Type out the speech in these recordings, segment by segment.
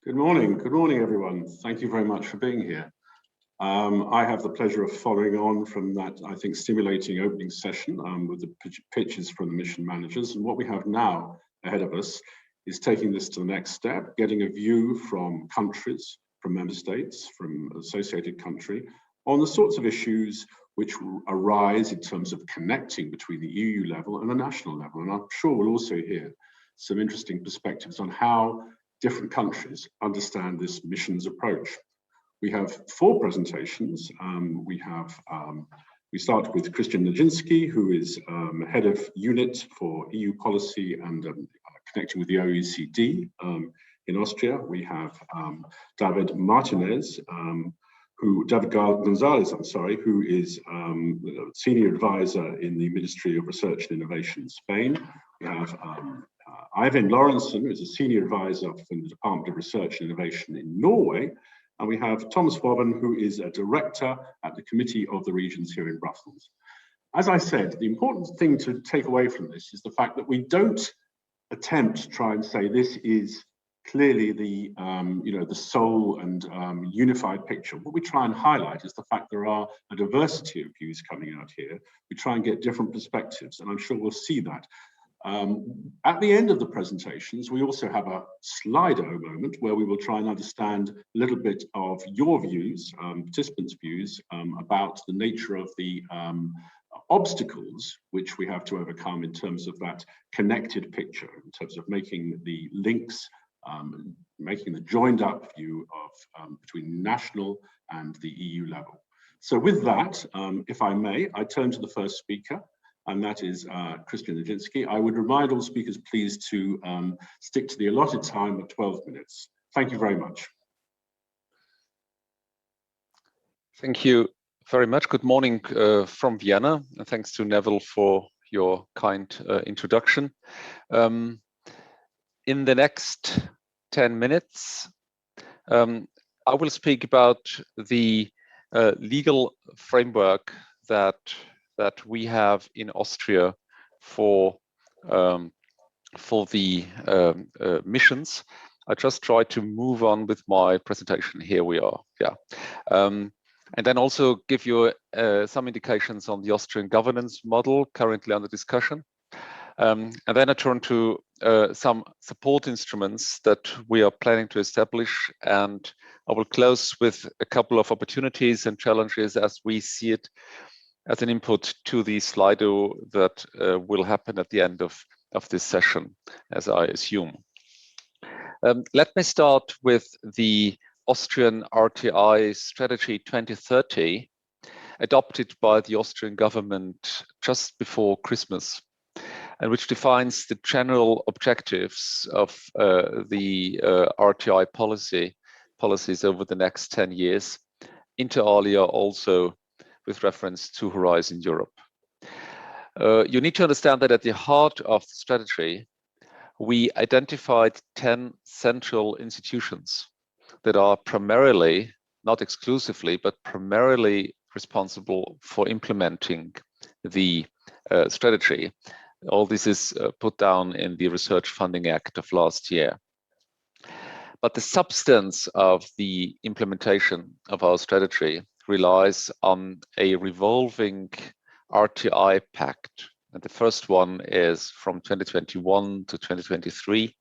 Good morning, everyone. Thank you very much for being here. I have the pleasure of following on from that, I think, stimulating opening session with the pitches from the mission managers. And what we have now ahead of us is taking this to the next step, getting a view from countries, from member states, from associated country, on the sorts of issues which arise in terms of connecting between the EU level and the national level. And I'm sure we'll also hear some interesting perspectives on how different countries understand this missions approach. We have four presentations. We start with Christian Oginski, who is head of unit for EU policy and connecting with the OECD in Austria. We have David Gonzalez, who is senior advisor in the Ministry of Research and Innovation in Spain. We have Ivan Lorentzen, who is a senior advisor from the Department of Research and Innovation in Norway. And we have Thomas Wobben, who is a director at the Committee of the Regions here in Brussels. As I said, the important thing to take away from this is the fact that we don't attempt to try and say this is clearly the the sole and unified picture. What we try and highlight is the fact there are a diversity of views coming out here. We try and get different perspectives, and I'm sure we'll see that. At the end of the presentations, we also have a Slido moment where we will try and understand a little bit of your views, participants' views, about the nature of the obstacles which we have to overcome in terms of that connected picture, in terms of making the links, making the joined up view of between national and the EU level. So with that, if I may, I turn to the first speaker, and that is Christian Oginski. I would remind all speakers, please, to stick to the allotted time of 12 minutes. Thank you very much. Thank you very much. Good morning from Vienna, and thanks to Neville for your kind introduction. In the next 10 minutes, I will speak about the legal framework that we have in Austria for the missions. I just try to move on with my presentation. Here we are. Yeah, and then also give you some indications on the Austrian governance model currently under discussion. And then I turn to some support instruments that we are planning to establish, and I will close with a couple of opportunities and challenges as we see it, as an input to the Slido that will happen at the end of this session, as I assume. Let me start with the Austrian Rti Strategy 2030, adopted by the Austrian government just before Christmas, and which defines the general objectives of the RTI policies over the next 10 years, inter alia also with reference to Horizon Europe. You need to understand that at the heart of the strategy, we identified 10 central institutions that are primarily, not exclusively, but primarily responsible for implementing the strategy. All this is put down in the Research Funding Act of last year. But the substance of the implementation of our strategy relies on a revolving RTI pact. And the first one is from 2021 to 2023,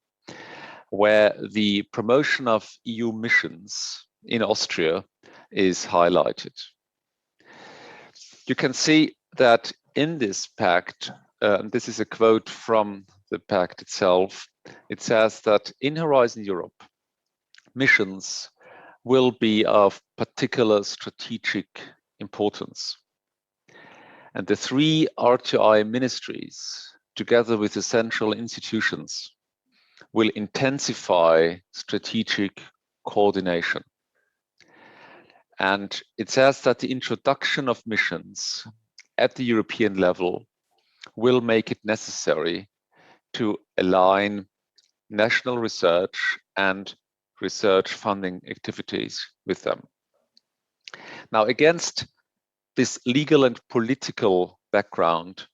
where the promotion of EU missions in Austria is highlighted. You can see that in this pact, this is a quote from the pact itself, it says that in Horizon Europe, missions will be of particular strategic importance. And the three RTI ministries, together with the central institutions, will intensify strategic coordination. And it says that the introduction of missions at the European level will make it necessary to align national research and research funding activities with them. Now, against this legal and political background,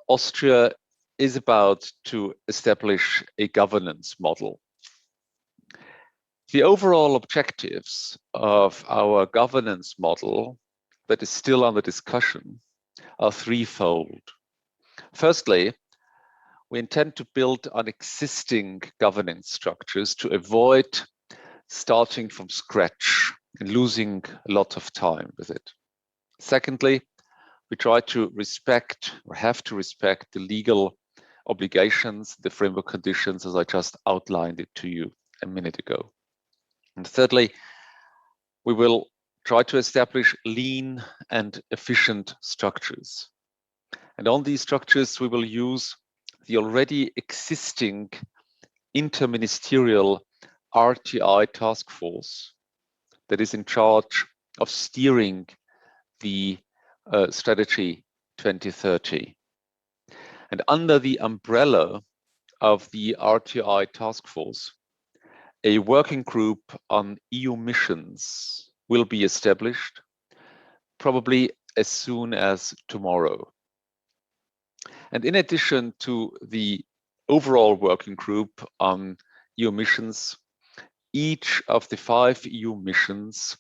Austria is about to establish a governance model. The overall objectives of our governance model that is still under discussion are threefold. Firstly, we intend to build on existing governance structures to avoid starting from scratch and losing a lot of time with it. Secondly, we try to respect or have to respect the legal obligations, the framework conditions, as I just outlined it to you a minute ago. And thirdly, we will try to establish lean and efficient structures. And on these structures, we will use the already existing interministerial RTI task force that is in charge of steering the strategy 2030. And under the umbrella of the RTI task force, a working group on EU missions will be established, probably as soon as tomorrow. And in addition to the overall working group on EU missions, each of the 5 EU missions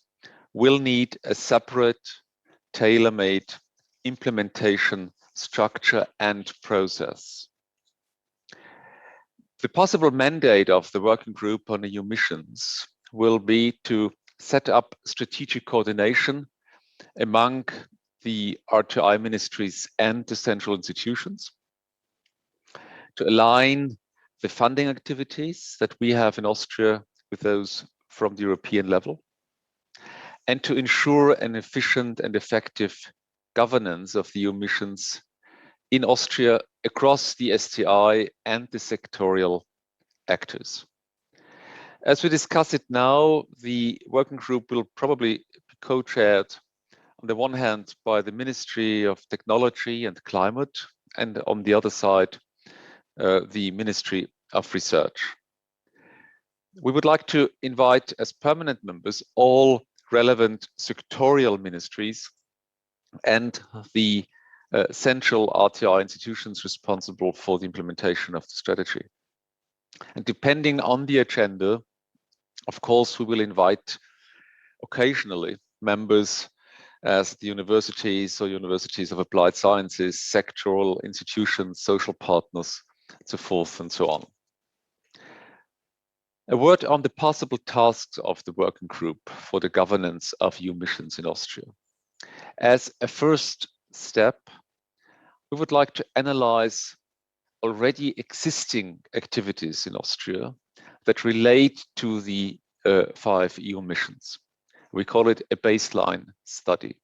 will need a separate, tailor-made implementation structure and process. The possible mandate of the working group on EU missions will be to set up strategic coordination among the RTI ministries and the central institutions, to align the funding activities that we have in Austria with those from the European level, and to ensure an efficient and effective governance of the EU missions in Austria across the STI and the sectorial actors. As we discuss it now, the working group will probably be co-chaired on the one hand by the Ministry of Technology and Climate, and on the other side, the Ministry of Research. We would like to invite as permanent members all relevant sectorial ministries and the central RTI institutions responsible for the implementation of the strategy. And depending on the agenda, of course, we will invite occasionally members as the universities or universities of applied sciences, sectoral institutions, social partners, so forth and so on. A word on the possible tasks of the working group for the governance of EU missions in Austria. As a first step, we would like to analyze already existing activities in Austria that relate to the 5 EU missions. We call it a baseline study.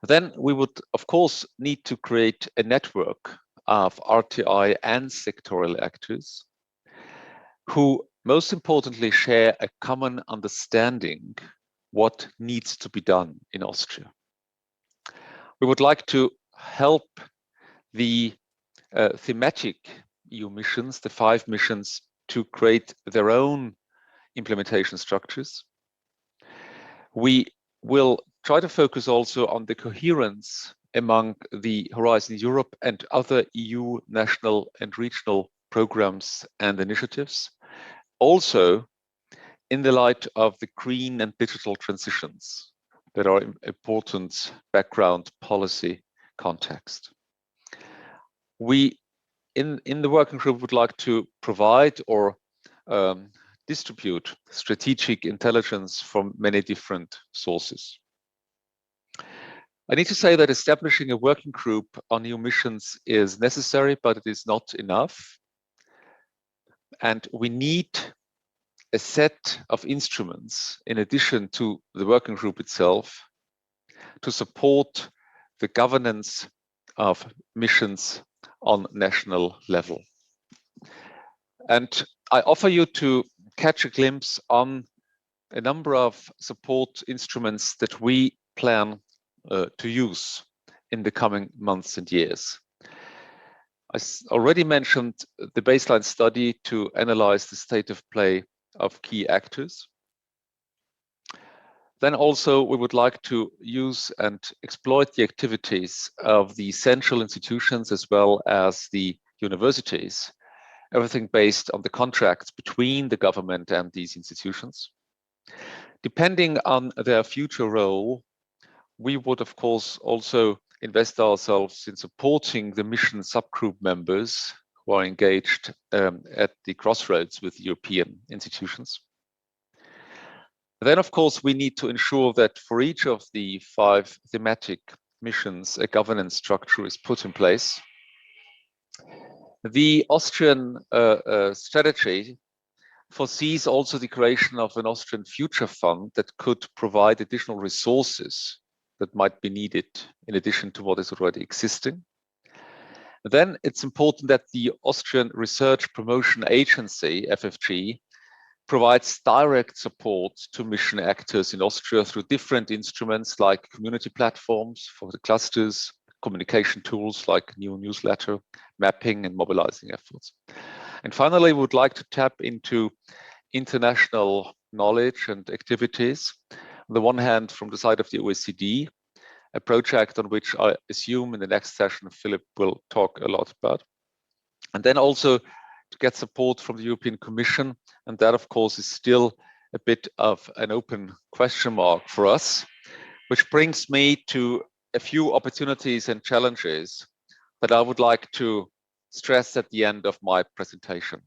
Then we would, of course, need to create a network of RTI and sectorial actors who most importantly share a common understanding what needs to be done in Austria. We would like to help the thematic EU missions, the 5 missions, to create their own implementation structures. We will try to focus also on the coherence among the Horizon Europe and other EU national and regional programs and initiatives, also in the light of the green and digital transitions that are important background policy context. We, in the working group, would like to provide or distribute strategic intelligence from many different sources. I need to say that establishing a working group on EU missions is necessary, but it is not enough. And we need a set of instruments in addition to the working group itself to support the governance of missions on national level. And I offer you to catch a glimpse on a number of support instruments that we plan to use in the coming months and years. I already mentioned the baseline study to analyze the state of play of key actors. Then also we would like to use and exploit the activities of the central institutions as well as the universities everything based on the contracts between the government and these institutions. Depending on their future role, we would, of course, also invest ourselves in supporting the mission subgroup members who are engaged at the crossroads with European institutions. Then, of course, we need to ensure that for each of the 5 thematic missions, a governance structure is put in place. The Austrian strategy foresees also the creation of an Austrian future fund that could provide additional resources that might be needed in addition to what is already existing. Then it's important that the Austrian Research Promotion Agency, FFG, provides direct support to mission actors in Austria through different instruments like community platforms for the clusters, communication tools like new newsletter, mapping and mobilizing efforts. And finally, we would like to tap into international knowledge and activities. On the one hand, from the side of the OECD, a project on which I assume in the next session, Philip will talk a lot about. And then also to get support from the European Commission. And that, of course, is still a bit of an open question mark for us, which brings me to a few opportunities and challenges that I would like to stress at the end of my presentation.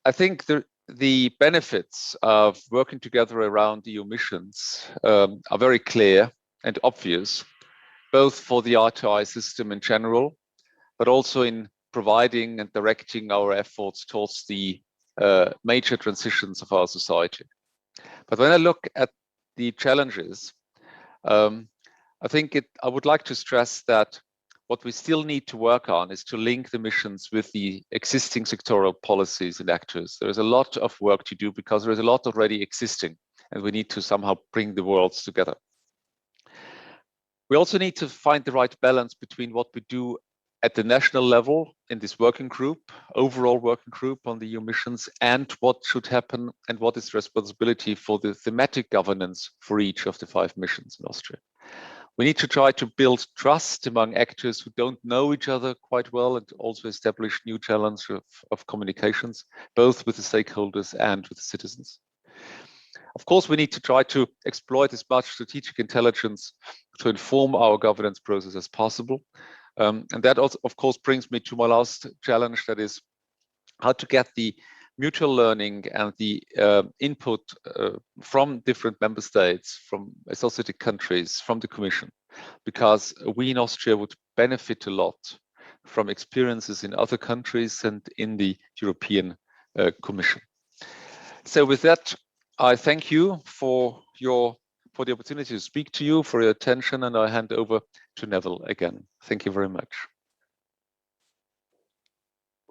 I think the benefits of working together around EU missions are very clear and obvious, both for the RTI system in general, but also in providing and directing our efforts towards the major transitions of our society. But when I look at the challenges, I would like to stress that what we still need to work on is to link the missions with the existing sectoral policies and actors. There is a lot of work to do because there is a lot already existing, and we need to somehow bring the worlds together. We also need to find the right balance between what we do at the national level in this working group, overall working group on the EU missions, and what should happen and what is responsibility for the thematic governance for each of the 5 missions in Austria. We need to try to build trust among actors who don't know each other quite well and also establish new channels of communications, both with the stakeholders and with the citizens. Of course, we need to try to exploit as much strategic intelligence to inform our governance process as possible. And that also, of course, brings me to my last challenge, that is how to get the mutual learning and the input from different member states, from associated countries, from the Commission, because we in Austria would benefit a lot from experiences in other countries and in the European Commission. So with that, I thank you for the opportunity to speak to you, for your attention, and I hand over to Neville again. Thank you very much.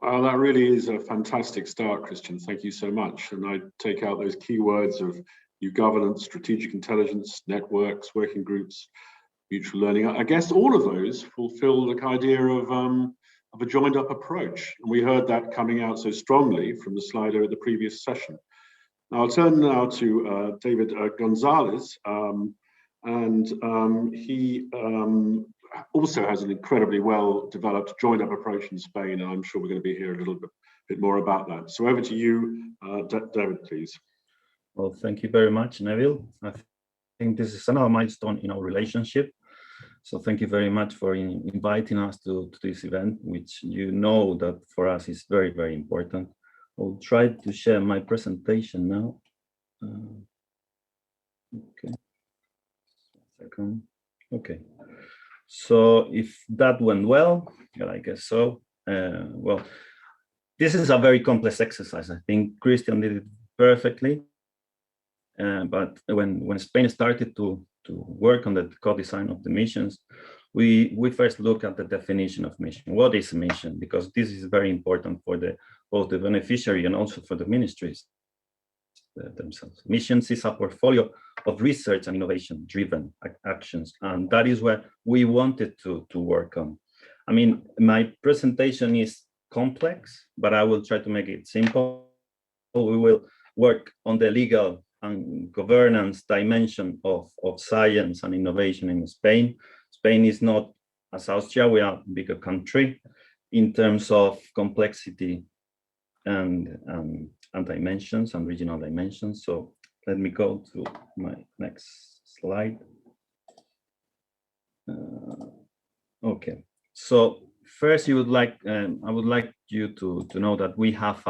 Well, that really is a fantastic start, Christian. Thank you so much. And I take out those key words of new governance, strategic intelligence, networks, working groups, mutual learning. I guess all of those fulfill the idea of a joined up approach. And we heard that coming out so strongly from the slider at the previous session. Now I'll turn now to David Gonzalez, and he also has an incredibly well developed joined up approach in Spain, and I'm sure we're going to be hearing a little bit more about that. So over to you, David, please. Well, thank you very much, Neville. I think this is another milestone in our relationship. So thank you very much for inviting us to this event, which you know that for us is very, very important. I'll try to share my presentation now. Okay. Second. Okay. So if that went well, I guess so. Well, this is a very complex exercise. I think Christian did it perfectly. But when Spain started to work on the co-design of the missions, we first look at the definition of mission. What is a mission? Because this is very important for both the beneficiary and also for the ministries themselves. Missions is a portfolio of research and innovation driven actions, and that is where we wanted to work on. I mean, my presentation is complex, but I will try to make it simple. We will work on the legal and governance dimension of science and innovation in Spain. Spain is not as Austria, we are a bigger country. in terms of complexity and dimensions and regional dimensions. So let me go to my next slide. Okay, so first I would like you to know that we have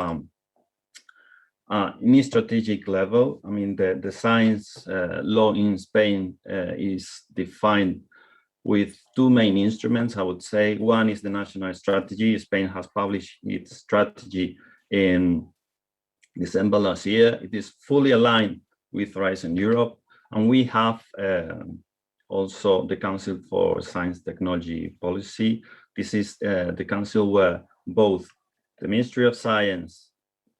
in strategic level, I mean, the science law in Spain is defined with two main instruments, I would say. One is the national strategy. Spain has published its strategy in December last year. It is fully aligned with Horizon Europe. And we have also the Council for Science Technology Policy. This is the council where both the Ministry of Science,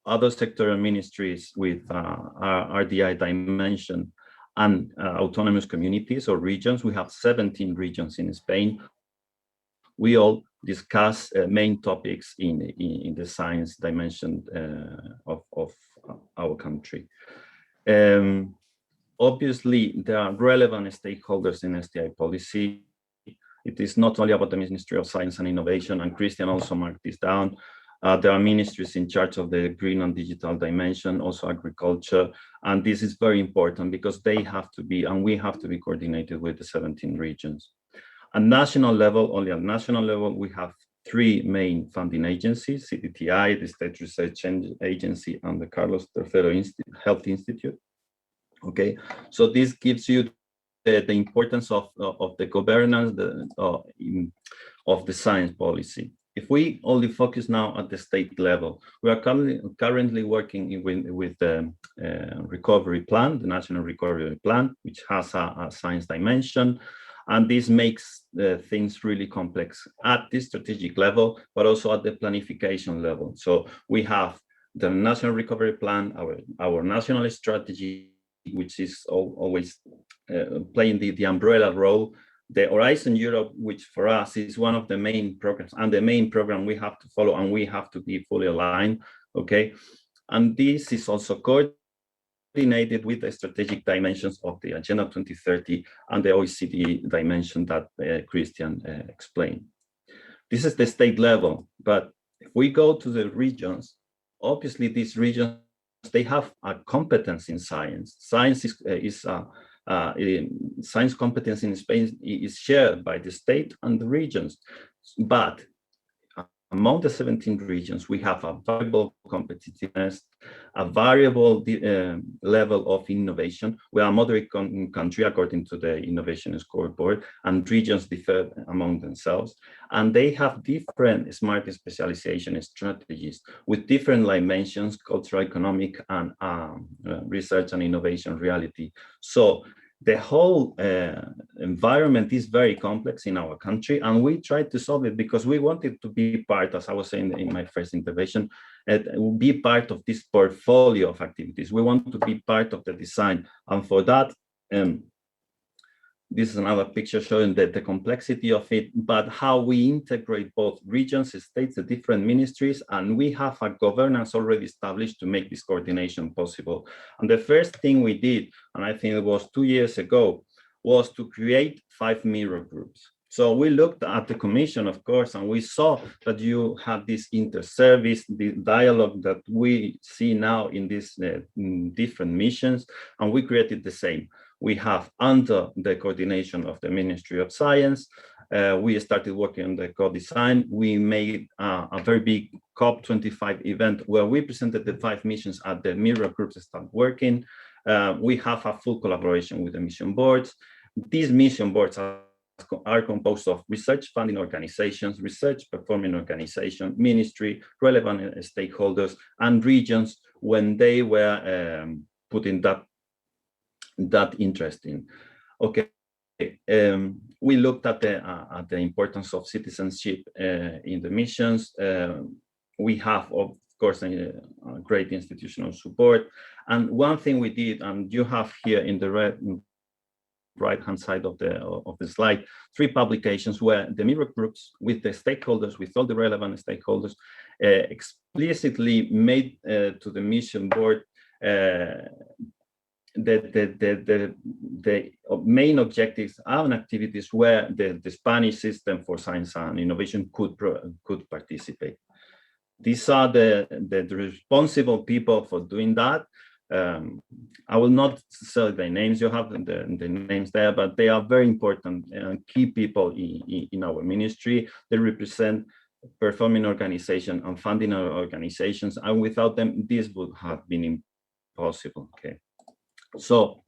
other sectoral ministries with RDI dimension, and autonomous communities or regions. We have 17 regions in Spain. We all discuss main topics in the science dimension of our country. Obviously, there are relevant stakeholders in STI policy. It is not only about the Ministry of Science and Innovation, and Christian also marked this down. There are ministries in charge of the green and digital dimension, also agriculture. And this is very important because they have to be, and we have to be coordinated with the 17 regions. At national level, only at national level, we have three main funding agencies: CDTI, the State Research Agency, and the Carlos III Health Institute. Okay, so this gives you the importance of the governance of the science policy. If we only focus now at the state level, we are currently working with the recovery plan, the National Recovery Plan, which has a science dimension. And this makes things really complex at the strategic level, but also at the planification level. So we have the National Recovery Plan, our national strategy, which is always playing the umbrella role. The Horizon Europe, which for us is one of the main programs and the main program we have to follow, and we have to be fully aligned, okay? And this is also coordinated with the strategic dimensions of the Agenda 2030 and the OECD dimension that Christian explained. This is the state level, but if we go to the regions, obviously these regions, they have a competence in science. Science science competence in Spain is shared by the state and the regions, but among the 17 regions, we have a variable competitiveness, a variable level of innovation. We are a moderate country according to the Innovation Scoreboard, and regions differ among themselves. And they have different smart specialization strategies with different dimensions: cultural, economic, and research and innovation reality. So the whole environment is very complex in our country, and we try to solve it because we wanted to be part, as I was saying in my first intervention, be part of this portfolio of activities. We want to be part of the design, and for that, this is another picture showing the complexity of it, but how we integrate both regions, states, the different ministries, and we have a governance already established to make this coordination possible. And the first thing we did, and I think it was 2 years ago, was to create 5 mirror groups. So we looked at the Commission, of course, and we saw that you have this inter-service, the dialogue that we see now in these different missions, and we created the same. We have, under the coordination of the Ministry of Science, we started working on the co-design. We made a very big COP25 event where we presented the 5 missions at the mirror groups start working. We have a full collaboration with the mission boards. These mission boards are composed of research funding organizations, research performing organization, ministry, relevant stakeholders, and regions when they were putting that interesting. Okay, we looked at the importance of citizenship in the missions. We have, of course, a great institutional support. And one thing we did, and you have here in the right-hand side of the slide, 3 publications where the mirror groups with the stakeholders, with all the relevant stakeholders, explicitly made to the mission board the main objectives and activities where the Spanish system for science and innovation could participate. These are the responsible people for doing that. I will not say the names, you have the names there, but they are very important key people in our ministry. They represent performing organizations and funding organizations, and without them, this would have been impossible. Okay, so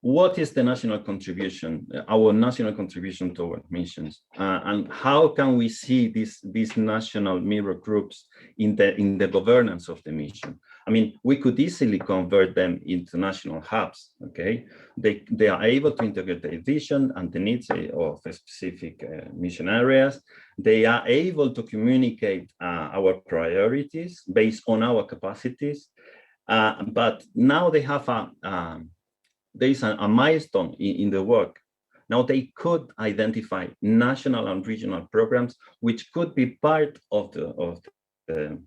what is the national contribution, our national contribution toward missions, and how can we see these national mirror groups in the governance of the mission? I mean, we could easily convert them into national hubs. Okay, they are able to integrate the vision and the needs of specific mission areas. They are able to communicate our priorities based on our capacities, but now they have there is a milestone in the work. Now they could identify national and regional programs which could be part of the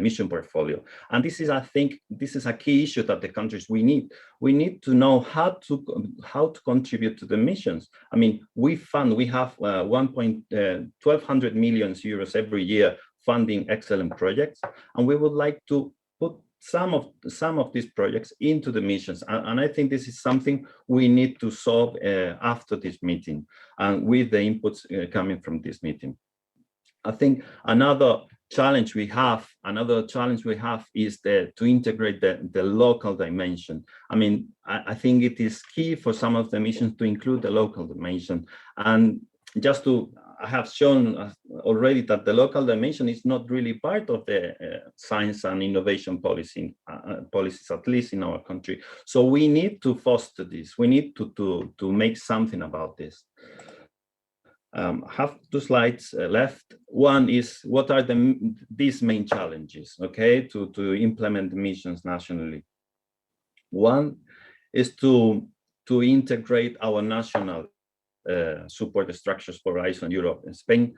mission portfolio. And this is, I think, this is a key issue that the countries we need. We need to know how to contribute to the missions. I mean, we have 1,200 million euros every year funding excellent projects, and we would like to put some of these projects into the missions, and I think this is something we need to solve after this meeting and with the inputs coming from this meeting. I think another challenge we have is to integrate the local dimension. I mean, I think it is key for some of the missions to include the local dimension, and just to I have shown already that the local dimension is not really part of the science and innovation policies, at least in our country. So we need to foster this. We need to make something about this. I have 2 slides left. One is what are these main challenges, okay, to implement the missions nationally. One is to integrate our national support structures for Horizon Europe. And Spain,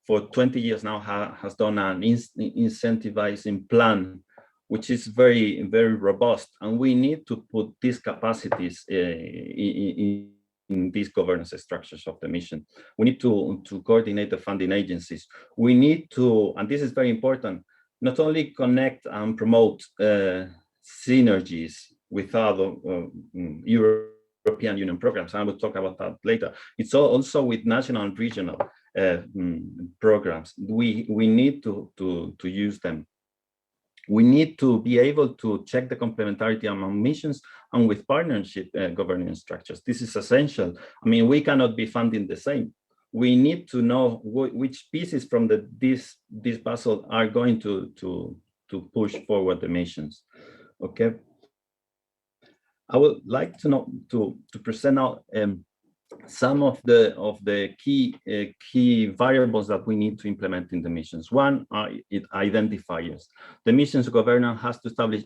for 20 years now, has done an incentivizing plan, which is very, very robust. And we need to put these capacities in these governance structures of the mission. We need to coordinate the funding agencies. We need to, and this is very important, not only connect and promote synergies with other European Union programs, and I will talk about that later. It's also with national and regional programs. We need to use them. We need to be able to check the complementarity among missions and with partnership governance structures. This is essential. I mean, we cannot be funding the same. We need to know which pieces from this puzzle are going to push forward the missions. Okay. I would like to present now some of the key variables that we need to implement in the missions. One are identifiers. The missions governor has to establish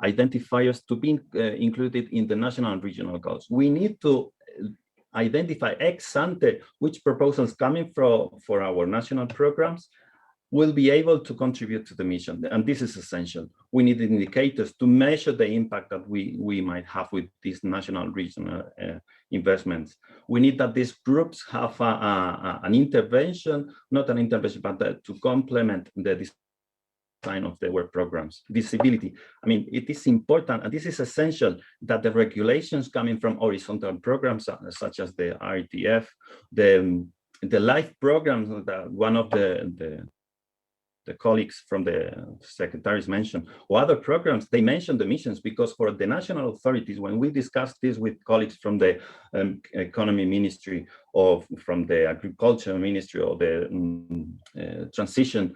identifiers to be included in the national and regional goals. We need to identify ex ante which proposals coming for our national programs will be able to contribute to the mission, and this is essential. We need indicators to measure the impact that we might have with these national and regional investments. We need that these groups have an intervention, not an intervention, but to complement the design of their work programs. Visibility. I mean, it is important, and this is essential, that the regulations coming from horizontal programs such as the RTF, the life programs that one of the colleagues from the secretaries mentioned, or other programs, they mentioned the missions, because for the national authorities, when we discussed this with colleagues from the economy ministry or from the agriculture ministry or the transition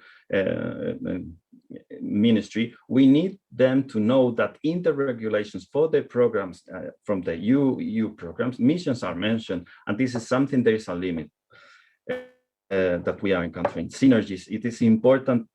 ministry, we need them to know that in the regulations for the programs from the EU programs, missions are mentioned, and this is something there is a limit. That we are encountering. Synergies. It is important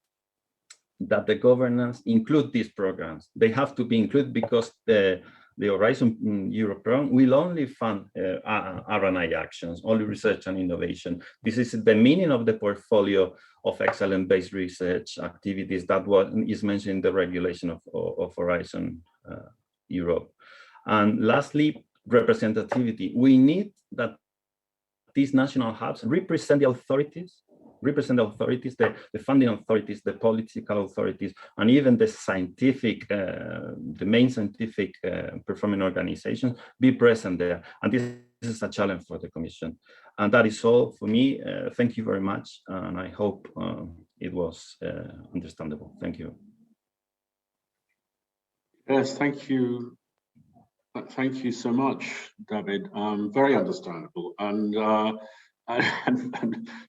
that the governance include these programs. They have to be included because the Horizon Europe program will only fund R&I actions, only research and innovation. This is the meaning of the portfolio of excellence-based research activities that is mentioned in the regulation of Horizon Europe. And lastly, representativity. We need that these national hubs represent the authorities, the funding authorities, the political authorities, and even the scientific, the main scientific performing organizations be present there. And this is a challenge for the Commission. And that is all for me. Thank you very much. And I hope it was understandable. Thank you. Yes, thank you. Thank you so much, David. Very understandable and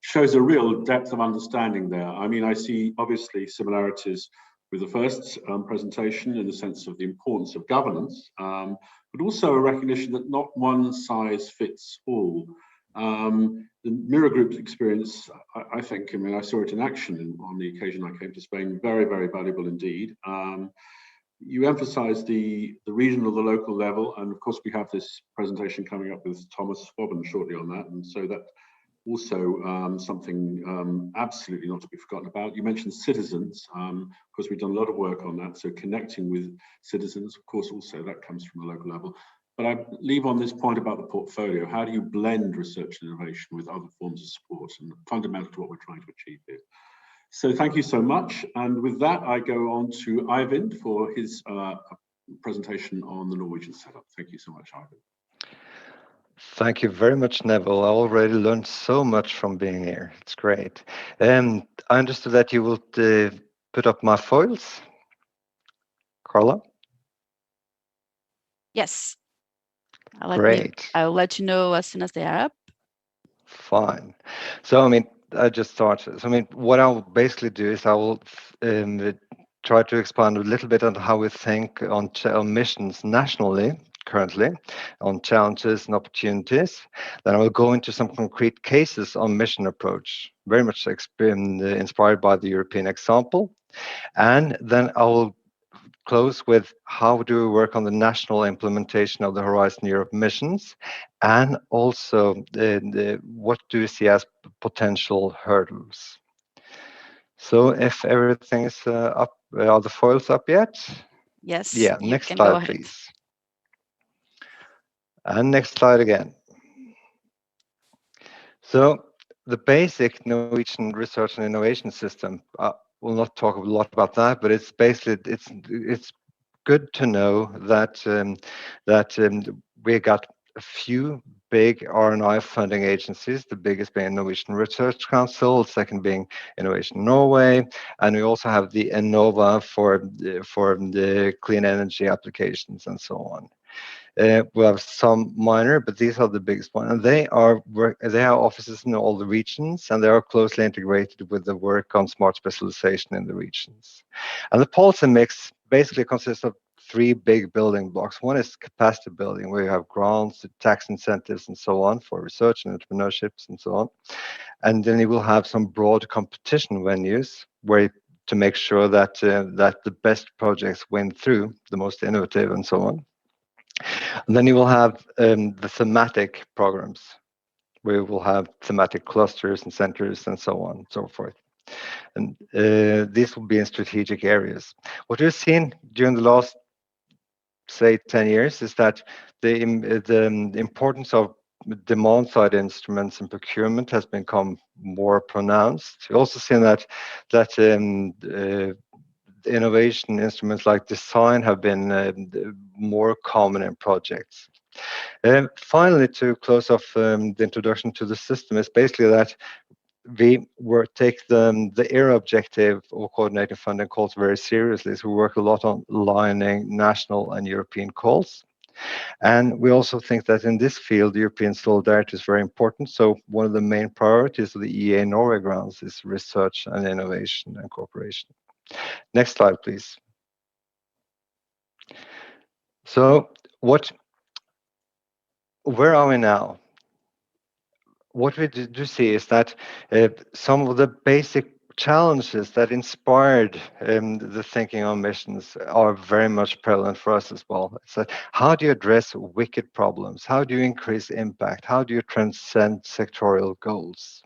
shows a real depth of understanding there. I mean, I see obviously similarities with the first presentation in the sense of the importance of governance, but also a recognition that not one size fits all. The Mirror Group's experience, I think, I mean, I saw it in action on the occasion I came to Spain, very, very valuable indeed. You emphasize the regional, the local level, and of course we have this presentation coming up with Thomas Swobben shortly on that, and so that also something absolutely not to be forgotten about. You mentioned citizens. Of course, we've done a lot of work on that, so connecting with citizens, of course, also that comes from the local level. But I leave on this point about the portfolio. How do you blend research and innovation with other forms of support, and fundamental to what we're trying to achieve here? So thank you so much. And with that, I go on to Eivind for his presentation on the Norwegian setup. Thank you so much, Eivind. Thank you very much, Neville. I already learned so much from being here. It's great. I understood that you will put up my foils. Carla? Yes. Great. I'll let you know as soon as they are up. Fine. So, I mean, I just started. So, I mean, what I'll basically do is I will try to expand a little bit on how we think on missions nationally currently, on challenges and opportunities. Then I will go into some concrete cases on mission approach, very much inspired by the European example. And then I will close with how do we work on the national implementation of the Horizon Europe missions, and also what do we see as potential hurdles. So if everything is up, are the foils up yet? Yes. Yeah, next slide, please. And next slide again. So the basic Norwegian research and innovation system, we'll not talk a lot about that, but it's basically, it's good to know that we got a few big R&I funding agencies, the biggest being Norwegian Research Council, the second being Innovation Norway, and we also have the Enova for the clean energy applications and so on. We have some minor, but these are the biggest ones, and they have offices in all the regions, and they are closely integrated with the work on smart specialization in the regions. And the policy mix basically consists of three big building blocks. One is capacity building, where you have grants, tax incentives, and so on for research and entrepreneurships and so on. And then you will have some broad competition venues where to make sure that the best projects win through, the most innovative and so on. And then you will have the thematic programs, where you will have thematic clusters and centers and so on and so forth. And these will be in strategic areas. What we've seen during the last, say, 10 years is that the importance of demand side instruments and procurement has become more pronounced. We've also seen that innovation instruments like design have been more common in projects. Finally, to close off the introduction to the system, is basically that we take the ERA objective of coordinating funding calls very seriously. So we work a lot on aligning national and European calls. And we also think that in this field, European solidarity is very important. So one of the main priorities of the EA Norway grants is research and innovation and cooperation. Next slide, please. So where are we now? What we do see is that some of the basic challenges that inspired the thinking on missions are very much prevalent for us as well. So how do you address wicked problems? How do you increase impact? How do you transcend sectorial goals?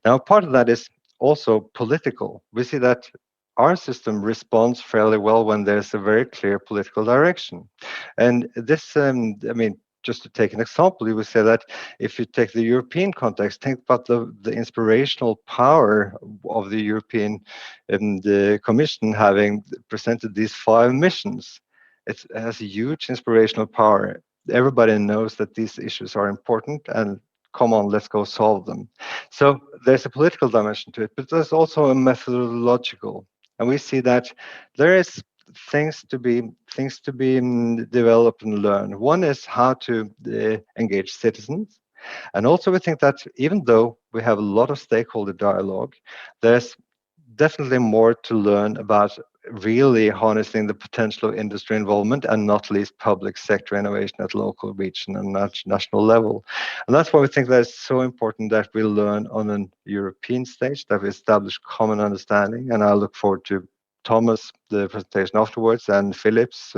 Now, part of that is also political. We see that our system responds fairly well when there's a very clear political direction. And this, I mean, just to take an example, you would say that if you take the European context, think about the inspirational power of the European the Commission having presented these 5 missions. It has a huge inspirational power. Everybody knows that these issues are important and come on, let's go solve them. So there's a political dimension to it, but there's also a methodological. And we see that there is things to be developed and learned. One is how to engage citizens. And also we think that even though we have a lot of stakeholder dialogue, there's definitely more to learn about really harnessing the potential of industry involvement and not least public sector innovation at local, regional and national level. And that's why we think that it's so important that we learn on a European stage, that we establish common understanding. And I look forward to Thomas, the presentation afterwards, and Philip's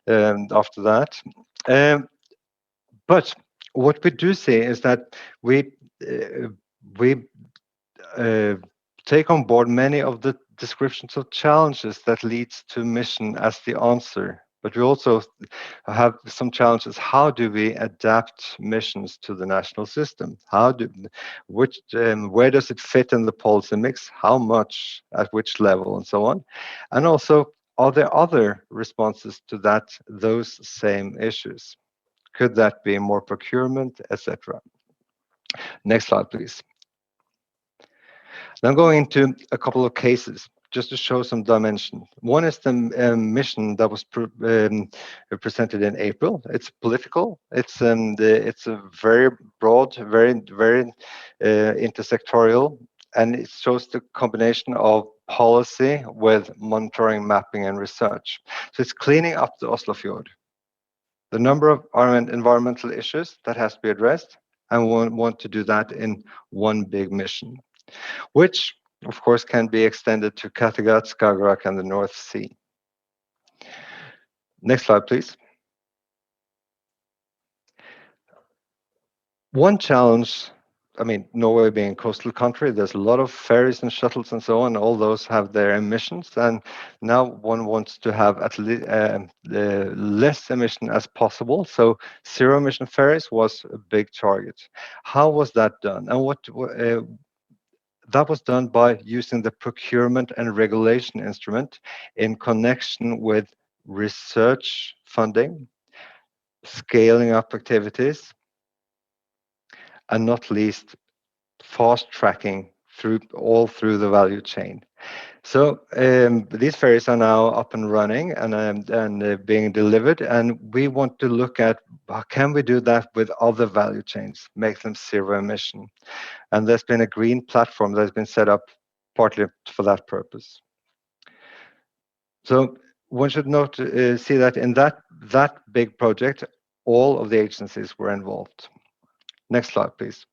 after that. But what we do see is that we take on board many of the descriptions of challenges that leads to mission as the answer. But we also have some challenges. How do we adapt missions to the national system? Where does it fit in the policy mix? How much, at which level, and so on? And also, are there other responses to those same issues? Could that be more procurement, etc.? Next slide, please. Now going into a couple of cases, just to show some dimension. One is the mission that was presented in April. It's political. It's a very broad, very intersectorial, and it shows the combination of policy with monitoring, mapping, and research. So it's cleaning up the Oslofjord. The number of environmental issues that has to be addressed, and we want to do that in one big mission, which of course can be extended to Kattegat, Skagerrak, and the North Sea. Next slide, please. One challenge, I mean, Norway being a coastal country, there's a lot of ferries and shuttles and so on. All those have their emissions, and now one wants to have at least less emission as possible. So zero emission ferries was a big target. How was that done? And that was done by using the procurement and regulation instrument in connection with research funding, scaling up activities, and not least fast tracking through the value chain. So these ferries are now up and running and being delivered, and we want to look at how can we do that with other value chains, make them zero emission. And there's been a green platform that has been set up partly for that purpose. So one should note, see that in that big project, all of the agencies were involved. Next slide, please.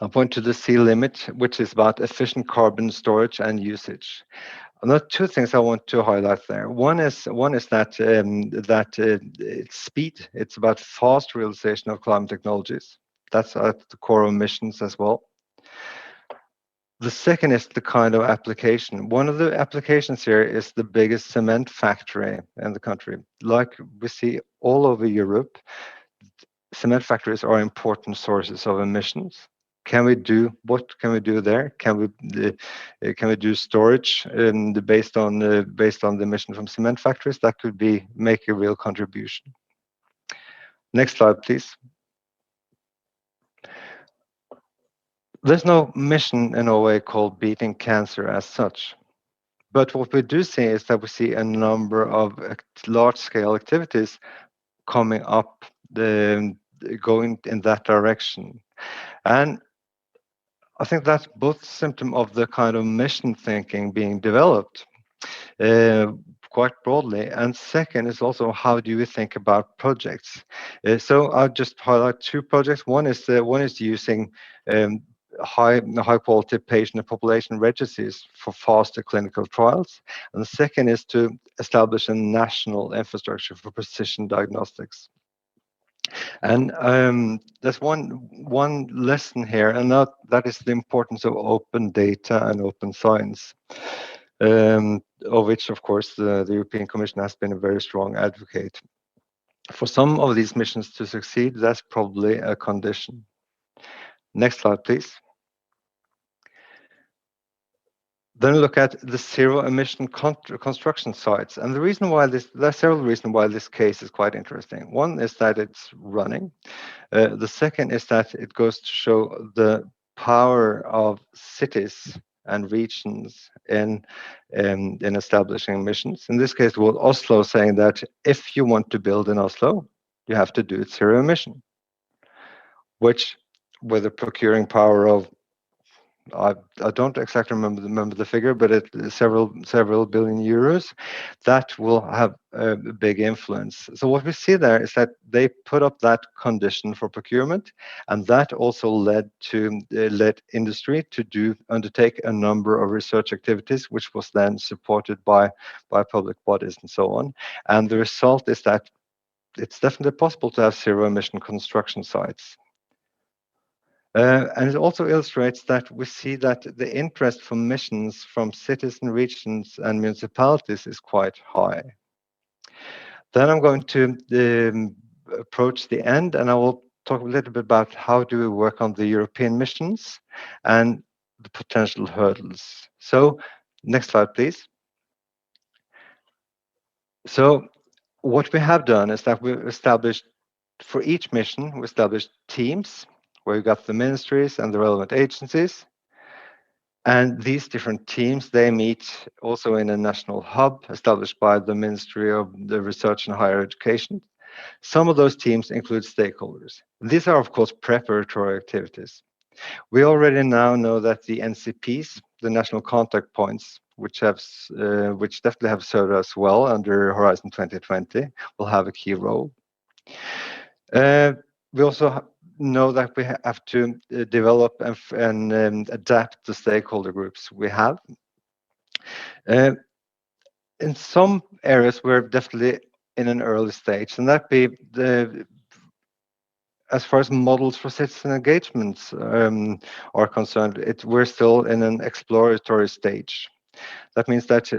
I'll point to the sea limit, which is about efficient carbon storage and usage. And there are two things I want to highlight there. One is that it's speed. It's about fast realization of climate technologies. That's at the core of missions as well. The second is the kind of application. One of the applications here is the biggest cement factory in the country. Like we see all over Europe, cement factories are important sources of emissions. What can we do there? Can we do storage based on the emission from cement factories? That could make a real contribution. Next slide, please. There's no mission in Norway called beating cancer as such. But what we do see is that we see a number of large-scale activities coming up, going in that direction. And I think that's both a symptom of the kind of mission thinking being developed quite broadly. And second is also how do we think about projects? So I'll just highlight two projects. One is using high quality patient and population registries for faster clinical trials. And the second is to establish a national infrastructure for precision diagnostics. And there's one lesson here, and that is the importance of open data and open science. of which, of course, the European Commission has been a very strong advocate. For some of these missions to succeed, that's probably a condition. Next slide, please. Then look at the zero-emission construction sites. And the reason why there are several reasons why this case is quite interesting. One is that it's running. The second is that it goes to show the power of cities and regions in establishing missions. In this case, well, Oslo saying that if you want to build in Oslo, you have to do it zero emission, which with a procuring power of, I don't exactly remember the figure, but it's several billion euros, that will have a big influence. So what we see there is that they put up that condition for procurement, and that also led industry to undertake a number of research activities, which was then supported by public bodies and so on. And the result is that it's definitely possible to have zero emission construction sites. And it also illustrates that we see that the interest for missions from cities and regions and municipalities is quite high. Then I'm going to approach the end, and I will talk a little bit about how do we work on the European missions and the potential hurdles. So next slide, please. So what we have done is that we've established, for each mission, we established teams where you got the ministries and the relevant agencies. And these different teams, they meet also in a national hub established by the Ministry of the Research and Higher Education. Some of those teams include stakeholders. These are, of course, preparatory activities. We already now know that the NCPs, the national contact points, which definitely have served us well under Horizon 2020, will have a key role. We also know that we have to develop and adapt the stakeholder groups we have. In some areas, we're definitely in an early stage, and that be as far as models for citizen engagements are concerned, we're still in an exploratory stage. That means that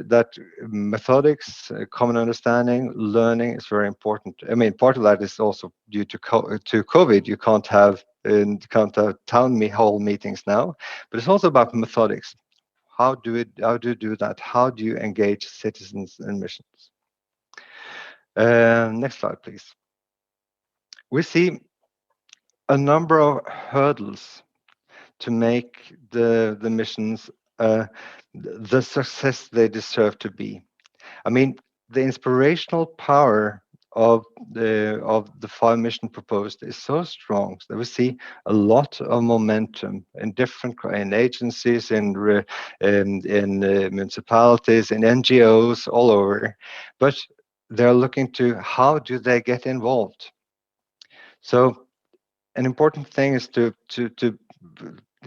methodics, common understanding, learning is very important. I mean, part of that is also due to COVID. You can't have town hall meetings now, but it's also about methodics. How do you do that? How do you engage citizens in missions? Next slide, please. We see a number of hurdles to make the missions the success they deserve to be. I mean, the inspirational power of the 5 mission proposed is so strong that we see a lot of momentum in different agencies, in municipalities, in NGOs all over, but they're looking to how do they get involved. So an important thing is to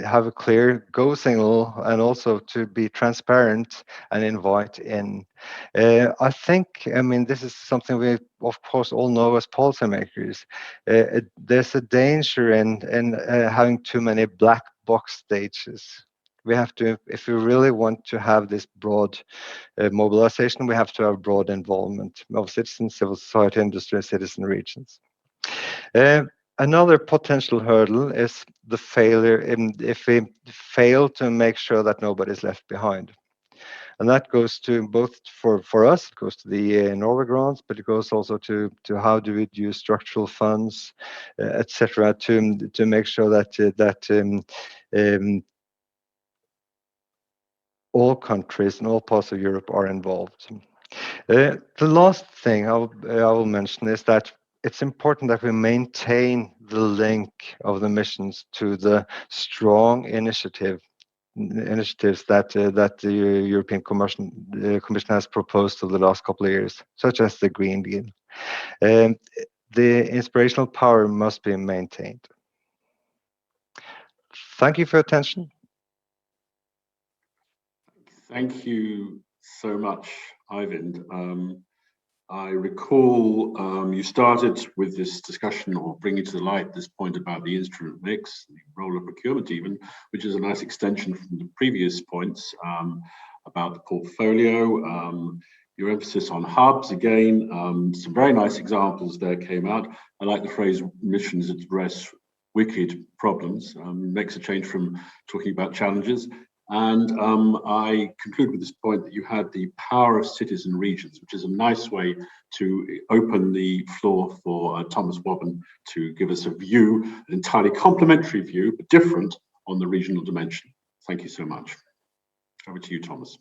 have a clear go signal and also to be transparent and invite in. I think, I mean, this is something we of course all know as policymakers. There's a danger in having too many black box stages. We have to, if we really want to have this broad mobilization, we have to have broad involvement of citizens, civil society, industry, and citizen regions. Another potential hurdle is the failure if we fail to make sure that nobody is left behind. And that goes to both for us, it goes to the Norway grants, but it goes also to how do we use structural funds, etc., to make sure that all countries and all parts of Europe are involved. The last thing I will mention is that it's important that we maintain the link of the missions to the strong initiatives that the European Commission has proposed over the last couple of years, such as the Green Deal. The inspirational power must be maintained. Thank you for your attention. Thank you so much, Eivind. I recall you started with this discussion, or bringing to the light this point about the instrument mix, the role of procurement even, which is a nice extension from the previous points. about the portfolio. Your emphasis on hubs, again, some very nice examples there came out. I like the phrase missions address wicked problems. Makes a change from talking about challenges. And I conclude with this point that you had the power of cities and regions, which is a nice way to open the floor for Thomas Wobben to give us a view, an entirely complementary view, but different on the regional dimension. Thank you so much. Over to you, Thomas.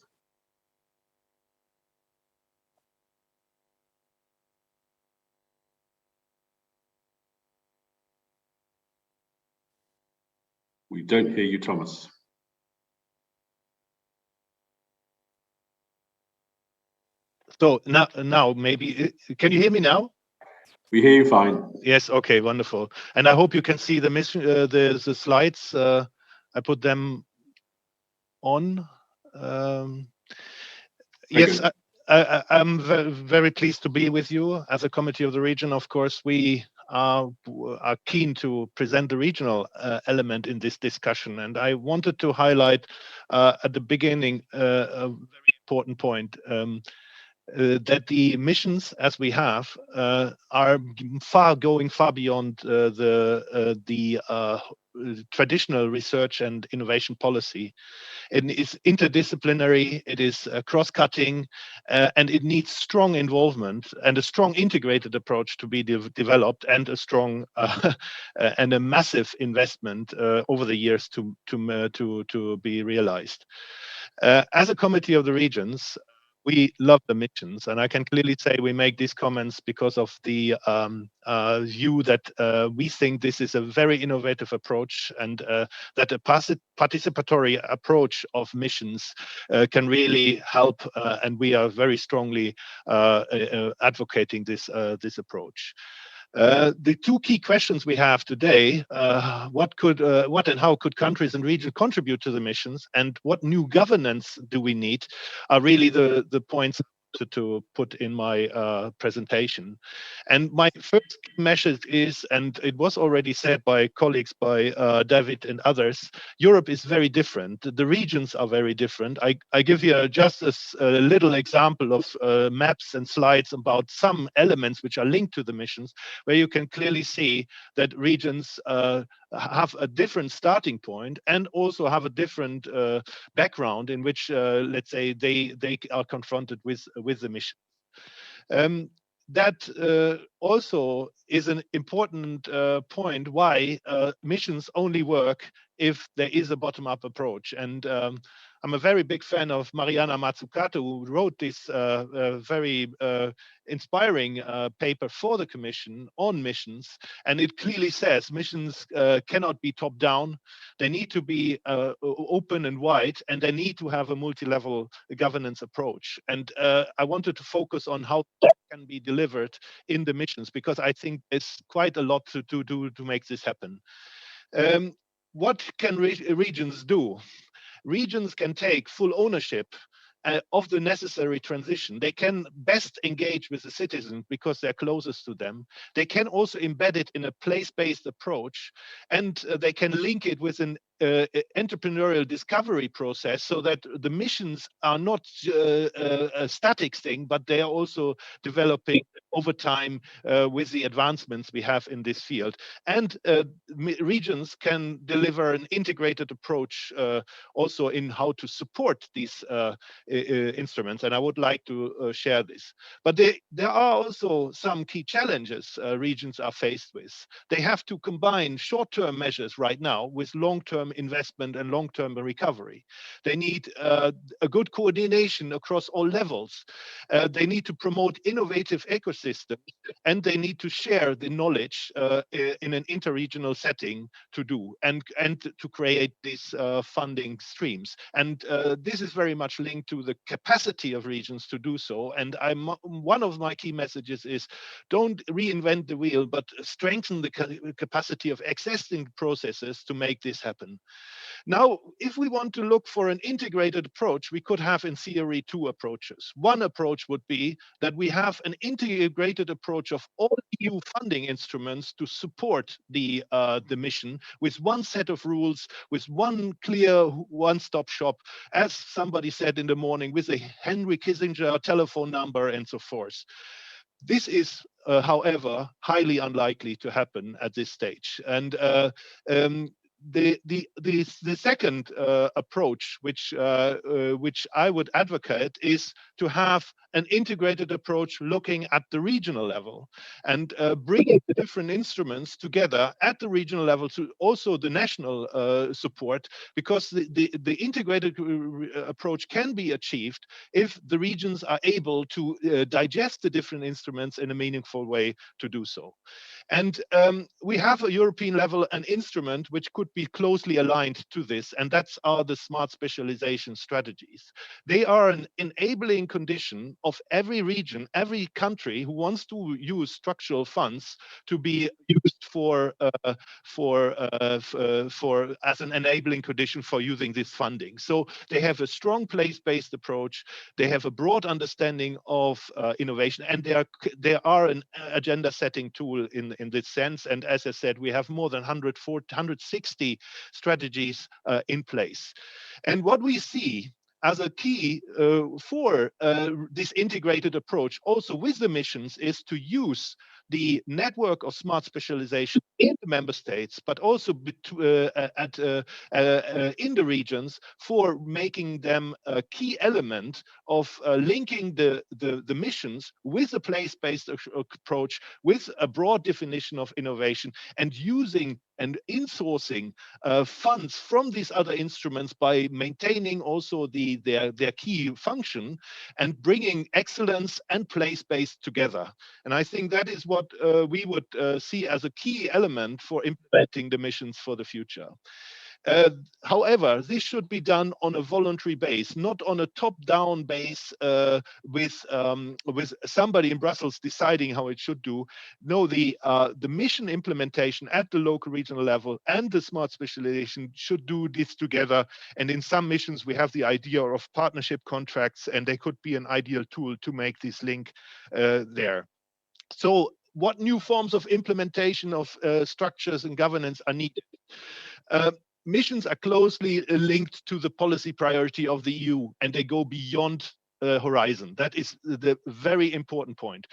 We don't hear you, Thomas. So now maybe, can you hear me now? We hear you fine. Yes, okay, wonderful. And I hope you can see the mission, the slides. I put them on. Yes, I'm very pleased to be with you as a committee of the region. Of course, we are keen to present the regional element in this discussion. And I wanted to highlight at the beginning a very important point. That the missions, as we have, are going far beyond the traditional research and innovation policy. It is interdisciplinary, it is cross-cutting, and it needs strong involvement and a strong integrated approach to be developed, and a strong and a massive investment over the years to be realized. As a committee of the regions, we love the missions, and I can clearly say we make these comments because of the view that we think this is a very innovative approach, and that a participatory approach of missions can really help, and we are very strongly advocating this approach. The two key questions we have today, what and how could countries and regions contribute to the missions, and what new governance do we need, are really the points to put in my presentation. And my first message is, and it was already said by colleagues, by David and others, Europe is very different. The regions are very different. I give you just a little example of maps and slides about some elements which are linked to the missions, where you can clearly see that regions have a different starting point and also have a different background in which, let's say, they are confronted with the mission. That also is an important point why missions only work if there is a bottom-up approach. And I'm a very big fan of Mariana Mazzucato, who wrote this very inspiring paper for the Commission on missions. And it clearly says missions cannot be top-down. They need to be open and wide, and they need to have a multi-level governance approach. And I wanted to focus on how that can be delivered in the missions, because I think there's quite a lot to do to make this happen. What can regions do? Regions can take full ownership of the necessary transition. They can best engage with the citizens because they're closest to them. They can also embed it in a place-based approach, and they can link it with an entrepreneurial discovery process, so that the missions are not a static thing, but they are also developing over time with the advancements we have in this field. And regions can deliver an integrated approach also in how to support these instruments, and I would like to share this. But there are also some key challenges regions are faced with. They have to combine short-term measures right now with long-term investment and long-term recovery. They need a good coordination across all levels. They need to promote innovative ecosystems, and they need to share the knowledge in an interregional setting to do, and to create these funding streams. And this is very much linked to the capacity of regions to do so. And one of my key messages is, don't reinvent the wheel, but strengthen the capacity of existing processes to make this happen. Now, if we want to look for an integrated approach, we could have in theory two approaches. One approach would be that we have an integrated approach of all EU funding instruments to support the mission with one set of rules, with one clear one-stop shop, as somebody said in the morning, with a Henry Kissinger telephone number and so forth. This is, however, highly unlikely to happen at this stage. And the second approach, which I would advocate, is to have an integrated approach looking at the regional level and bringing the different instruments together at the regional level to also the national support, because the integrated approach can be achieved if the regions are able to digest the different instruments in a meaningful way to do so. And we have a European level an instrument which could be closely aligned to this, and that's the smart specialization strategies. They are an enabling condition of every region, every country who wants to use structural funds to be used as an enabling condition for using this funding. So they have a strong place-based approach. They have a broad understanding of innovation, and they are an agenda-setting tool in this sense. And as I said, we have more than 160 strategies in place. And what we see as a key for this integrated approach, also with the missions, is to use the network of smart specialization in the member states, but also in the regions, for making them a key element of linking the missions with a place-based approach, with a broad definition of innovation, and using and insourcing funds from these other instruments by maintaining also their key function and bringing excellence and place-based together. And I think that is what we would see as a key element for implementing the missions for the future. However, this should be done on a voluntary base, not on a top-down base with somebody in Brussels deciding how it should do. No, the mission implementation at the local regional level and the smart specialization should do this together. And in some missions, we have the idea of partnership contracts, and they could be an ideal tool to make this link there. So what new forms of implementation of structures and governance are needed? Missions are closely linked to the policy priority of the EU, and they go beyond horizon. That is the very important point.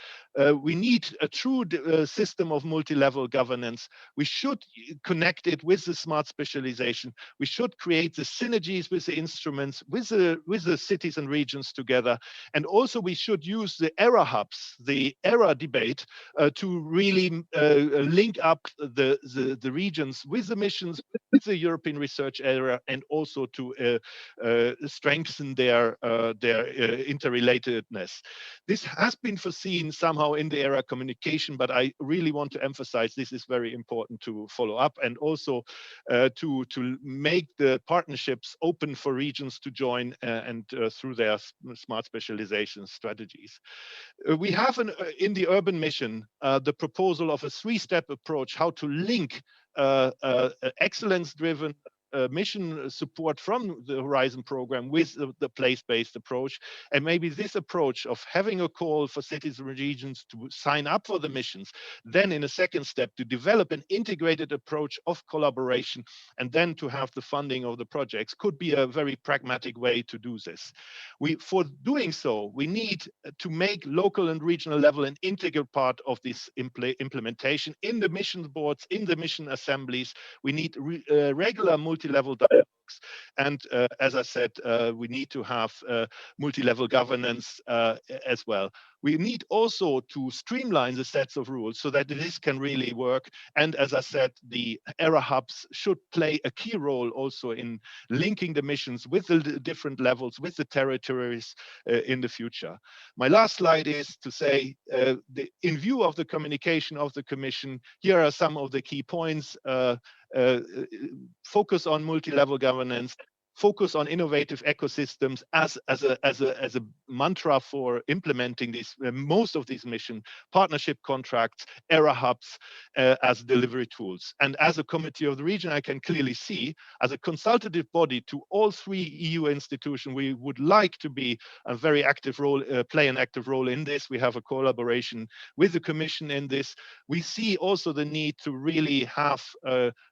We need a true system of multi-level governance. We should connect it with the smart specialization. We should create the synergies with the instruments, with the cities and regions together. And also we should use the ERA hubs, the ERA debate, to really link up the regions with the missions, with the European research area, and also to strengthen their interrelatedness. This has been foreseen somehow in the ERA communication, but I really want to emphasize this is very important to follow up, and also to make the partnerships open for regions to join and through their smart specialization strategies. We have in the urban mission the proposal of a three-step approach, how to link excellence-driven mission support from the Horizon program with the place-based approach. And maybe this approach of having a call for cities and regions to sign up for the missions, then in a second step to develop an integrated approach of collaboration, and then to have the funding of the projects, could be a very pragmatic way to do this. For doing so, we need to make local and regional level an integral part of this implementation in the mission boards, in the mission assemblies. We need regular multi-level dialogues. And as I said, we need to have multi-level governance as well. We need also to streamline the sets of rules so that this can really work. And as I said, the ERA hubs should play a key role also in linking the missions with the different levels, with the territories in the future. My last slide is to say, in view of the communication of the Commission, here are some of the key points. Focus on multi-level governance, focus on innovative ecosystems as a mantra for implementing these most of these mission partnership contracts, ERA hubs as delivery tools. And as a committee of the region, I can clearly see, as a consultative body to all 3 EU institutions, we would like to be a very active role, play an active role in this. We have a collaboration with the Commission in this. We see also the need to really have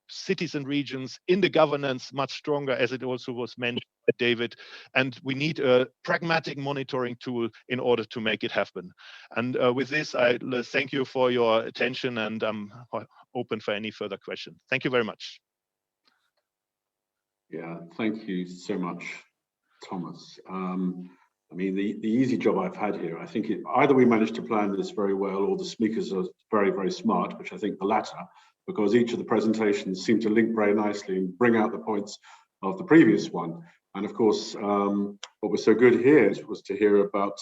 cities and regions in the governance much stronger, as it also was mentioned by David, and we need a pragmatic monitoring tool in order to make it happen. And with this, I thank you for your attention, and I'm open for any further questions. Thank you very much. Yeah, thank you so much, Thomas. I mean, the easy job I've had here, I think either we managed to plan this very well, or the speakers are very, very smart, which I think the latter, because each of the presentations seem to link very nicely and bring out the points of the previous one. And of course, what was so good here was to hear about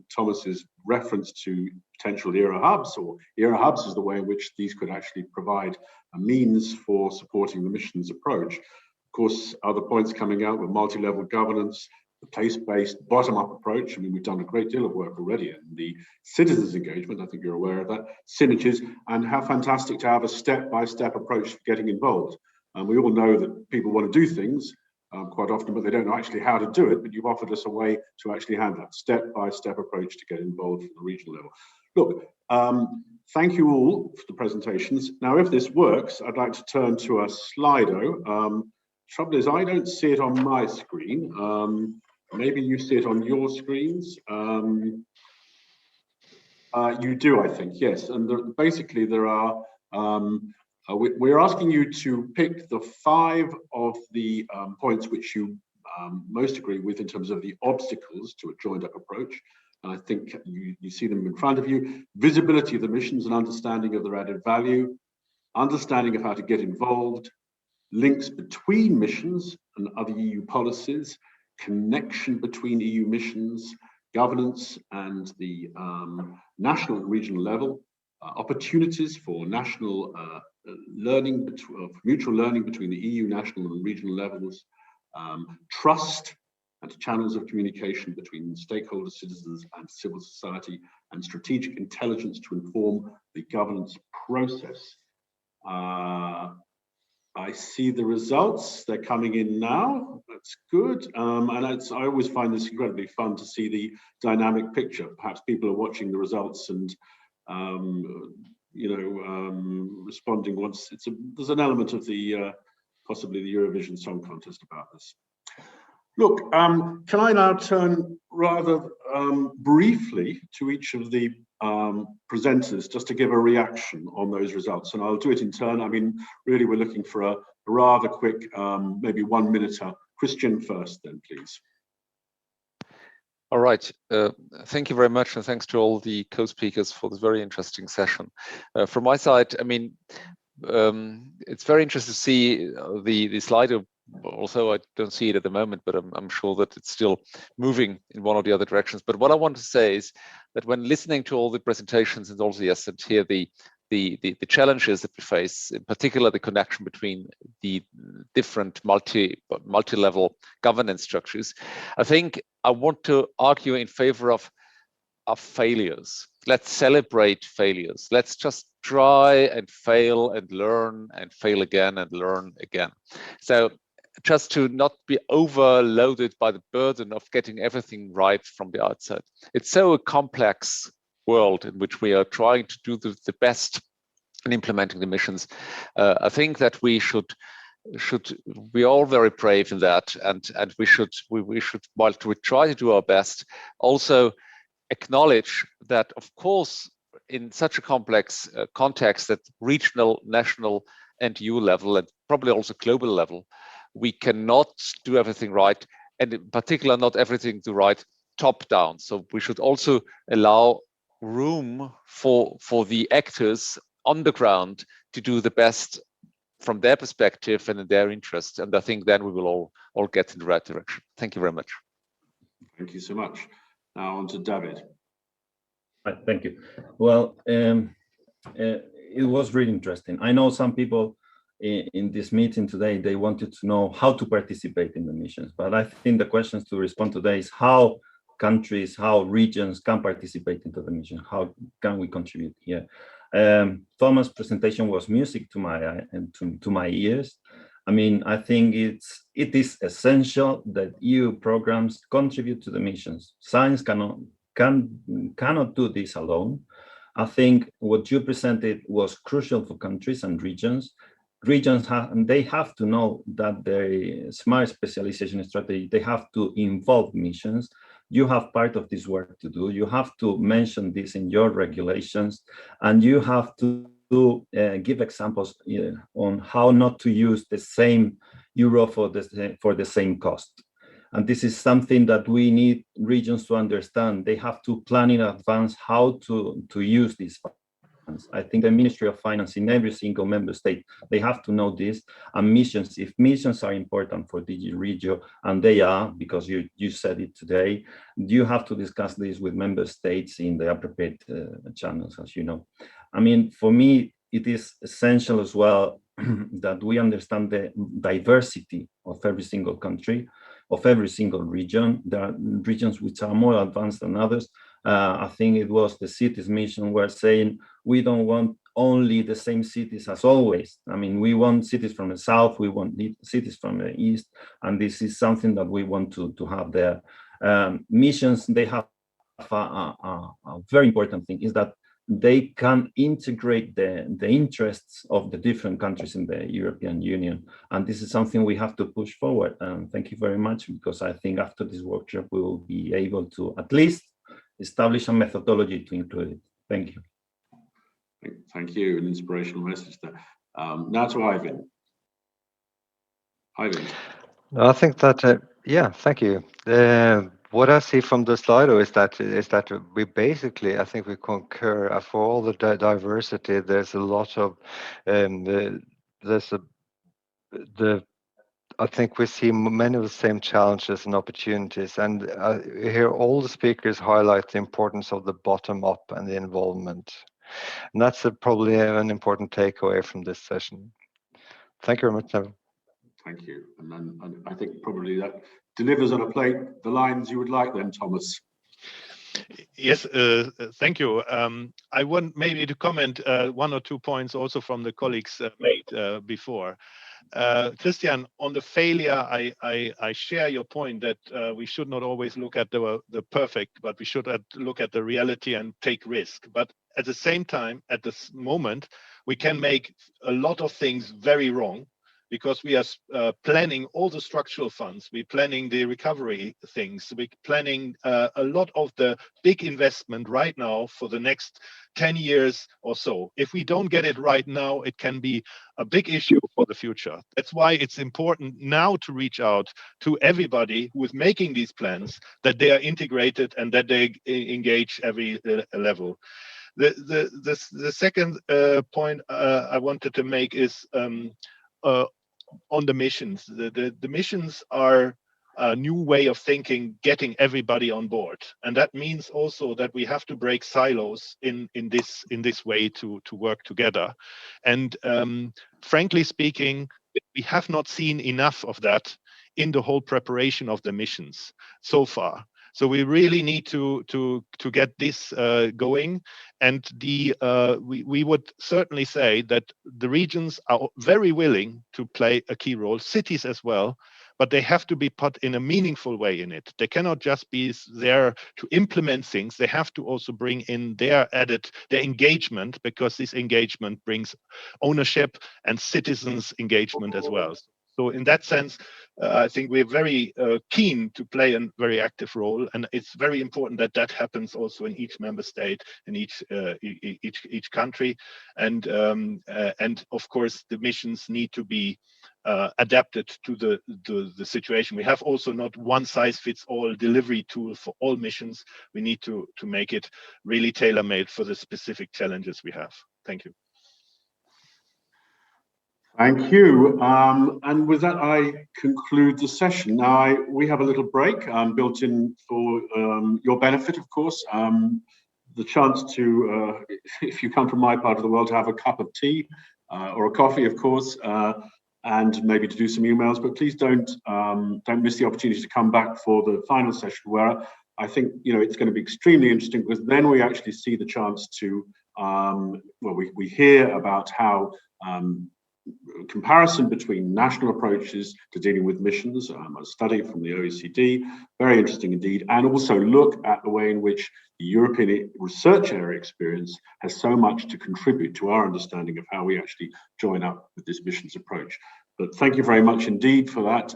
Thomas's reference to potential ERA hubs, or ERA hubs is the way in which these could actually provide a means for supporting the missions approach. Of course, other points coming out were multi-level governance, the place-based bottom-up approach. I mean, we've done a great deal of work already in the citizens engagement. I think you're aware of that. Synergies, and how fantastic to have a step-by-step approach for getting involved. And we all know that people want to do things quite often, but they don't know actually how to do it. But you've offered us a way to actually have that step-by-step approach to get involved at the regional level. Look, thank you all for the presentations. Now, if this works, I'd like to turn to a Slido. Trouble is, I don't see it on my screen. Maybe you see it on your screens. You do, I think, yes. And basically, there are. We're asking you to pick the 5 of the points which you most agree with in terms of the obstacles to a joined-up approach. And I think you see them in front of you. Visibility of the missions and understanding of their added value, understanding of how to get involved, links between missions and other EU policies, connection between EU missions, governance and the national and regional level, opportunities for national learning, mutual learning between the EU national and regional levels, trust and channels of communication between stakeholders, citizens and civil society, and strategic intelligence to inform the governance process. I see the results, they're coming in now, that's good. And I always find this incredibly fun to see the dynamic picture. Perhaps people are watching the results and responding once. There's an element of the possibly the Eurovision Song Contest about this. Look, can I now turn rather briefly to each of the presenters just to give a reaction on those results, and I'll do it in turn. I mean, really, we're looking for a rather quick, maybe 1 minute. Christian first, then, please. All right. Thank you very much, and thanks to all the co-speakers for this very interesting session. From my side, I mean, it's very interesting to see the Slido. Also, I don't see it at the moment, but I'm sure that it's still moving in one or the other directions. But what I want to say is that when listening to all the presentations and also yes, and here the challenges that we face, in particular the connection between the different multi-level governance structures, I think I want to argue in favor of failures. Let's celebrate failures. Let's just try and fail and learn and fail again and learn again. So just to not be overloaded by the burden of getting everything right from the outside. It's so a complex world in which we are trying to do the best in implementing the missions. I think that we should be all very brave in that, and we should while we try to do our best, also acknowledge that of course in such a complex context at regional, national and EU level, and probably also global level, we cannot do everything right, and in particular not everything to right top down. So we should also allow room for the actors on the ground to do the best from their perspective and in their interest. And I think then we will all get in the right direction. Thank you very much. Thank you so much. Now on to David. Right, thank you. Well, it was really interesting. I know some people in this meeting today, they wanted to know how to participate in the missions. But I think the questions to respond today is how countries, how regions can participate into the mission. How can we contribute here? Thomas' presentation was music to my ears. I mean, I think it is essential that EU programs contribute to the missions. Science cannot do this alone. I think what you presented was crucial for countries and regions. Regions have to know that their smart specialization strategy, they have to involve missions. You have part of this work to do. You have to mention this in your regulations, and you have to give examples on how not to use the same euro for the same cost. And this is something that we need regions to understand. They have to plan in advance how to use these funds. I think the Ministry of Finance in every single member state, they have to know this. And missions, if missions are important for DG Regio, and they are, because you said it today, you have to discuss this with member states in the appropriate channels, as you know. I mean, for me, it is essential as well that we understand the diversity of every single country, of every single region. There are regions which are more advanced than others. I think it was the cities mission were saying, we don't want only the same cities as always. I mean, we want cities from the south, we want cities from the east, and this is something that we want to have there. Missions, they have a very important thing, is that they can integrate the interests of the different countries in the European Union. And this is something we have to push forward. And thank you very much, because I think after this workshop, we will be able to at least establish a methodology to include it. Thank you. Thank you, an inspirational message there. Now to Ivan. Ivan. I think that, yeah, thank you. What I see from the Slido is that we basically, I think we concur for all the diversity. There's a lot of, I think we see many of the same challenges and opportunities, and here all the speakers highlight the importance of the bottom up and the involvement. And that's probably an important takeaway from this session. Thank you very much, Neville. Thank you. And I think probably that delivers on a plate the lines you would like then, Thomas. Yes, thank you. I want maybe to comment 1 or 2 points also from the colleagues made before. Christian, on the failure, I share your point that we should not always look at the perfect, but we should look at the reality and take risk. But at the same time, at this moment, we can make a lot of things very wrong, because we are planning all the structural funds, we're planning the recovery things, we're planning a lot of the big investment right now for the next 10 years or so. If we don't get it right now, it can be a big issue for the future. That's why it's important now to reach out to everybody who is making these plans, that they are integrated and that they engage every level. The second point I wanted to make is on the missions. The missions are a new way of thinking, getting everybody on board, and that means also that we have to break silos in this way to work together. And frankly speaking, we have not seen enough of that in the whole preparation of the missions so far. So we really need to get this going, and we would certainly say that the regions are very willing to play a key role, cities as well, but they have to be put in a meaningful way in it. They cannot just be there to implement things. They have to also bring in their engagement, because this engagement brings ownership and citizens' engagement as well. So in that sense, I think we're very keen to play a very active role, and it's very important that that happens also in each member state, in each country, and of course the missions need to be adapted to the situation. We have also not one size fits all delivery tool for all missions. We need to make it really tailor-made for the specific challenges we have. Thank you. Thank you. And with that, I conclude the session. Now, we have a little break built in for your benefit, of course. The chance to, if you come from my part of the world, to have a cup of tea or a coffee, of course, and maybe to do some emails. But please don't miss the opportunity to come back for the final session, where I think it's going to be extremely interesting, because then we actually see the chance to we hear about how comparison between national approaches to dealing with missions, a study from the OECD, very interesting indeed, and also look at the way in which the European research area experience has so much to contribute to our understanding of how we actually join up with this missions approach. But thank you very much indeed for that.